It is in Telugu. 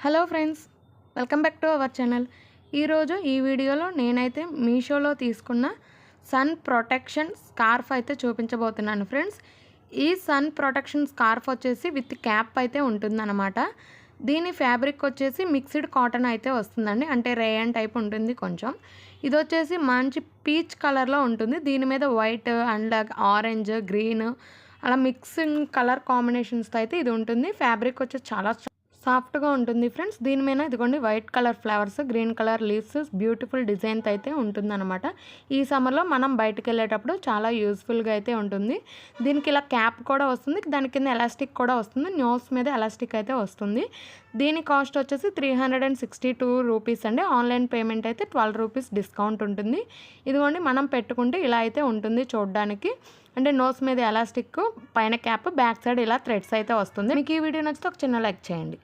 Hello friends, welcome back to our channel. ఈరోజు ఈ వీడియోలో నేనైతే మీషోలో తీసుకున్న సన్ ప్రొటెక్షన్ స్కార్ఫ్ అయితే చూపించబోతున్నాను ఫ్రెండ్స్. ఈ సన్ ప్రొటెక్షన్ స్కార్ఫ్ వచ్చేసి విత్ క్యాప్ అయితే ఉంటుందన్నమాట. దీని ఫ్యాబ్రిక్ వచ్చేసి మిక్స్డ్ కాటన్ అయితే వస్తుందండి, అంటే రేయన్ టైప్ ఉంటుంది కొంచెం. ఇది వచ్చేసి మంచి పీచ్ కలర్లో ఉంటుంది. దీని మీద వైట్ అండ్ ఆరెంజ్, గ్రీన్ అలా మిక్సింగ్ కలర్ కాంబినేషన్స్తో అయితే ఇది ఉంటుంది. ఫ్యాబ్రిక్ వచ్చేసి చాలా సాఫ్ట్గా ఉంటుంది ఫ్రెండ్స్. దీని మీద ఇదిగోండి white colour flowers, green colour leaves, beautiful design అయితే ఉంటుందన్నమాట. ఈ సమ్మర్లో మనం బయటకు వెళ్ళేటప్పుడు చాలా యూస్ఫుల్గా అయితే ఉంటుంది. దీనికి ఇలా క్యాప్ కూడా వస్తుంది, దాని కింద ఎలాస్టిక్ కూడా వస్తుంది, నోస్ మీద ఎలాస్టిక్ అయితే వస్తుంది. దీని కాస్ట్ వచ్చేసి 362 రూపీస్ అండి. ఆన్లైన్ పేమెంట్ అయితే 12 రూపీస్ డిస్కౌంట్ ఉంటుంది. ఇదిగోండి మనం పెట్టుకుంటే ఇలా అయితే ఉంటుంది చూడడానికి. అంటే నోస్ మీద ఎలాస్టిక్, పైన క్యాప్, బ్యాక్ సైడ్ ఇలా థ్రెడ్స్ అయితే వస్తుంది. మీకు ఈ వీడియో నచ్చితే ఒక చిన్న లైక్ చేయండి.